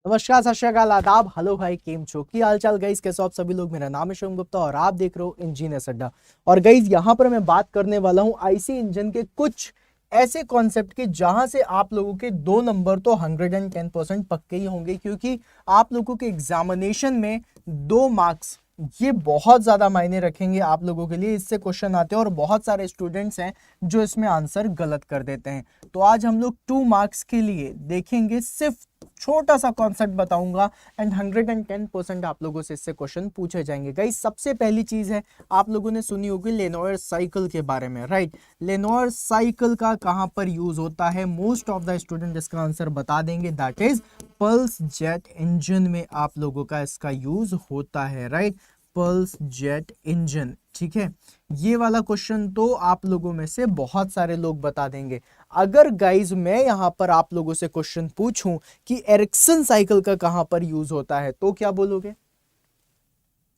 नमस्कार, सत श्री अकाल, आदाब, हेलो भाई, केम छो, की हाल चाल गाइस, कैसे हो आप सभी लोग। मेरा नाम है शिवम गुप्ता और आप देख रहे हो इंजीनियर्स अड्डा। और गाइस यहाँ पर मैं बात करने वाला हूँ आईसी इंजन के कुछ ऐसे कॉन्सेप्ट के जहां से आप लोगों के 2 नंबर तो 110% पक्के ही होंगे, क्योंकि आप लोगों के एग्जामिनेशन में 2 मार्क्स ये बहुत ज्यादा मायने रखेंगे आप लोगों के लिए। इससे क्वेश्चन आते हैं और बहुत सारे स्टूडेंट्स हैं जो इसमें आंसर गलत कर देते हैं। तो आज हम लोग 2 मार्क्स के लिए देखेंगे, सिर्फ छोटा सा कॉन्सेप्ट बताऊंगा एंड 110% आप लोगों से इससे क्वेश्चन पूछे जाएंगे। गाइस सबसे पहली चीज है, आप लोगों ने सुनी होगी लेनोयर साइकिल के बारे में, राइट। लेनोयर साइकिल का कहां पर यूज होता है, मोस्ट ऑफ द स्टूडेंट इसका आंसर बता देंगे, that is pulse jet engine में आप लोगों का इसका यूज होता है, राइट। पल्स जेट इंजन, ठीक है। ये वाला क्वेश्चन तो आप लोगों में से बहुत सारे लोग बता देंगे। अगर गाइज मैं यहां पर आप लोगों से क्वेश्चन पूछूं कि एरिक्सन साइकिल का कहां पर यूज होता है, तो क्या बोलोगे?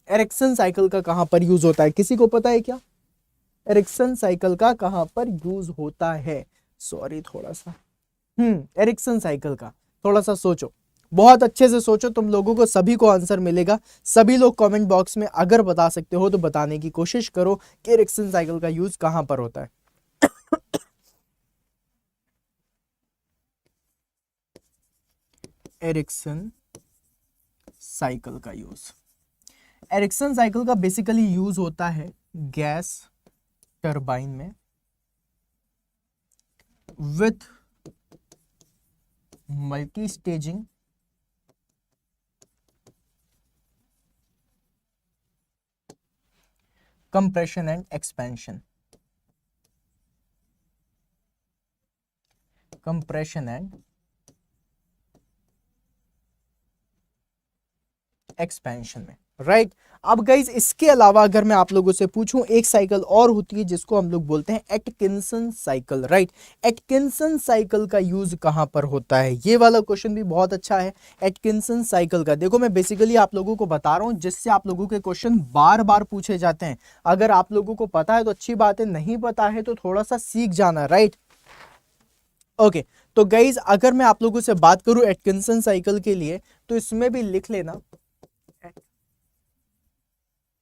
एरिक्सन साइकिल का कहां पर यूज होता है, किसी को पता है क्या? एरिक्सन साइकिल का कहां पर यूज होता है? सॉरी, थोड़ा सा एरिक्सन साइकिल का थोड़ा सा सोचो, बहुत अच्छे से सोचो, तुम लोगों को सभी को आंसर मिलेगा। सभी लोग कमेंट बॉक्स में अगर बता सकते हो तो बताने की कोशिश करो कि एरिक्सन साइकिल का यूज कहां पर होता है। एरिक्सन साइकिल का यूज, एरिक्सन साइकिल का बेसिकली यूज होता है गैस टरबाइन में with multi staging compression and expansion, compression and expansion में, राइट। अब गाइज इसके अलावा अगर मैं आप लोगों से पूछूं, एक साइकिल और होती है जिसको हम लोग बोलते हैं Atkinson cycle, right. Atkinson cycle का यूज कहां पर होता है, ये वाला क्वेश्चन भी बहुत अच्छा है। एटकिंसन साइकिल का देखो, मैं बेसिकली आप लोगों को बता रहा हूं जिससे आप लोगों के क्वेश्चन बार बार पूछे जाते हैं। अगर आप लोगों को पता है तो अच्छी बात है, नहीं पता है तो थोड़ा सा सीख जाना, राइट। ओके, तो गाइज अगर मैं आप लोगों से बात करूं एटकिंसन साइकिल के लिए, तो इसमें भी लिख लेना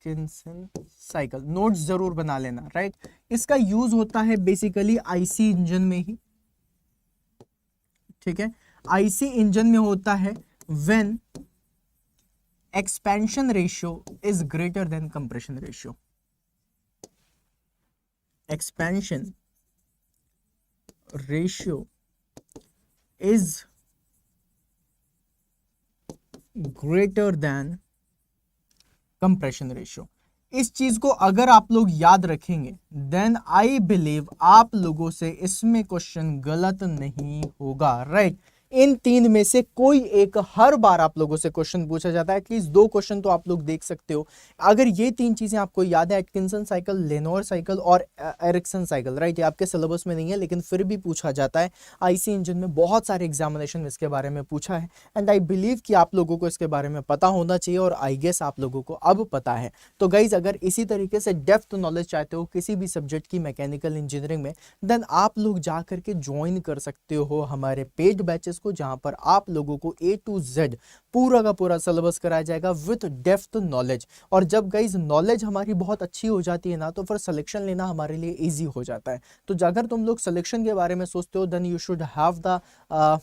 एटकिंसन साइकिल, नोट्स जरूर बना लेना, राइट। इसका यूज होता है बेसिकली आईसी इंजन में ही, ठीक है। आईसी इंजन में होता है when expansion ratio is greater than compression ratio, expansion ratio is greater than compression ratio. इस चीज को अगर आप लोग याद रखेंगे देन आई बिलीव आप लोगों से इसमें क्वेश्चन गलत नहीं होगा, राइट। इन तीन में से कोई एक हर बार आप लोगों से क्वेश्चन पूछा जाता है, एटलीस्ट 2 क्वेश्चन तो आप लोग देख सकते हो। अगर ये 3 चीजें आपको याद है, एटकिंसन साइकिल, लेनोयर साइकिल और एरिक्सन साइकिल, राइट, ये आपके सिलेबस में नहीं है लेकिन फिर भी पूछा जाता है। आईसी इंजन में बहुत सारे एग्जामिनेशन में इसके बारे में पूछा है एंड आई बिलीव कि आप लोगों को इसके बारे में पता होना चाहिए और आई गेस आप लोगों को अब पता है। तो गाइज अगर इसी तरीके से डेप्थ नॉलेज चाहते हो किसी भी सब्जेक्ट की मैकेनिकल इंजीनियरिंग में, देन आप लोग जा करके ज्वाइन कर सकते हो हमारे पेड बैचेस को, जहां पर आप लोगों को A to Z पूरा का पूरा सिलेबस कराया जाएगा विथ डेप्थ नॉलेज। और जब गाइज नॉलेज हमारी बहुत अच्छी हो जाती है ना, तो फिर सिलेक्शन लेना हमारे लिए इजी हो जाता है। तो अगर तुम लोग सिलेक्शन के बारे में सोचते हो, then you should have the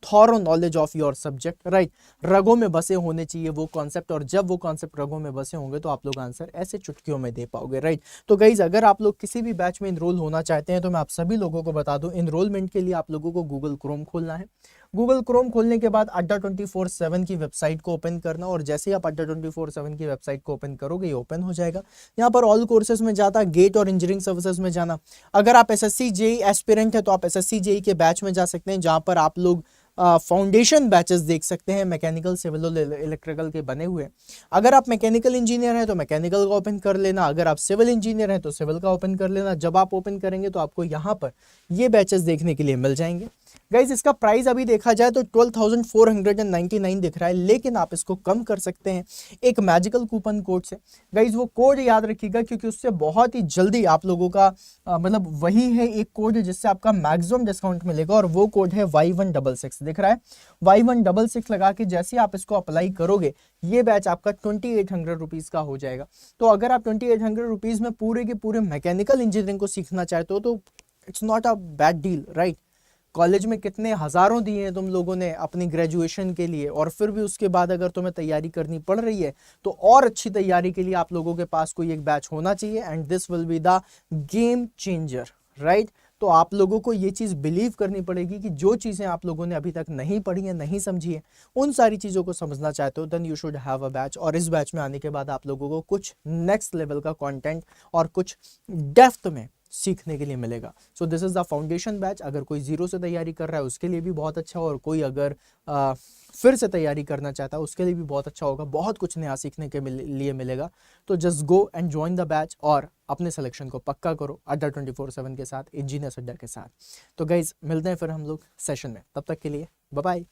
thorough knowledge of your subject, right. रगों में बसे होने चाहिए वो कॉन्सेप्ट, और जब वो कॉन्सेप्ट रगों में बसे होंगे तो आप लोग आंसर ऐसे चुटकियों में दे पाओगे, राइट। तो गाइज अगर आप लोग किसी भी बैच में इनरोल होना चाहते हैं तो मैं आप सभी लोगों को बता दूं, इनरोलमेंट के लिए आप लोगों को गूगल क्रोम खोलना है। गूगल क्रोम खोलने के बाद अड्डा 24/7 की वेबसाइट को ओपन करना, और जैसे ही आप अड्डा 24/7 की वेबसाइट को ओपन करोगे, ये ओपन हो जाएगा। यहाँ पर ऑल कोर्सेज में जाता, गेट और इंजीनियरिंग सर्विसेज में जाना। अगर आप एसएससी जेई एस्पिरेंट है तो आप एसएससी जेई के बैच में जा सकते हैं, जहां पर आप लोग फाउंडेशन बैचेस देख सकते हैं मैकेनिकल, सिविल और इलेक्ट्रिकल के बने हुए। अगर आप मैकेनिकल इंजीनियर हैं तो मैकेनिकल का ओपन कर लेना, अगर आप सिविल इंजीनियर हैं तो सिविल का ओपन कर लेना। जब आप ओपन करेंगे तो आपको यहाँ पर ये बैचेस देखने के लिए मिल जाएंगे। गाइज इसका प्राइस अभी देखा जाए तो 12,499 दिख रहा है, लेकिन आप इसको कम कर सकते हैं एक मैजिकल कूपन कोड से। गाइज वो कोड याद रखिएगा, क्योंकि उससे बहुत ही जल्दी आप लोगों का मतलब वही है एक कोड जिससे आपका मैक्सिमम डिस्काउंट मिलेगा, और वो कोड है Y166 दिख रहा है। Y166 लगा के जैसे आप इसको अप्लाई करोगे, ये बैच आपका 2800 रुपीज़ का हो जाएगा। तो अगर आप 2800 रुपीज़ में पूरे के पूरे मैकेनिकल इंजीनियरिंग को सीखना चाहते हो तो it's not a bad deal, right. College में कितने हज़ारों दिए हैं तुम लोगों ने अपनी ग्रेजुएशन के लिए, और फिर भी उसके बाद अगर तुम्हें तैयारी करनी पड़ रही है तो और अच्छी तैयारी के लिए आप लोगों के पास कोई एक बैच होना चाहिए, and this will be the game changer, right. तो आप लोगों को ये चीज़ बिलीव करनी पड़ेगी कि जो चीज़ें आप लोगों ने अभी तक नहीं पढ़ी हैं, नहीं समझी है, उन सारी चीज़ों को समझना चाहते हो, then you should have a batch. और इस बैच में आने के बाद आप लोगों को कुछ नेक्स्ट लेवल का कंटेंट और कुछ डेप्थ में सीखने के लिए मिलेगा। So this is the foundation batch. अगर कोई जीरो से तैयारी कर रहा है उसके लिए भी बहुत अच्छा, और कोई अगर फिर से तैयारी करना चाहता है उसके लिए भी बहुत अच्छा होगा, बहुत कुछ नया सीखने के लिए मिलेगा। तो just go and join the batch और अपने सिलेक्शन को पक्का करो अड्डा 24/7 के साथ, इंजीनियर्स अड्डा के साथ। तो गाइज मिलते हैं फिर हम लोग सेशन में, तब तक के लिए बाय बाय।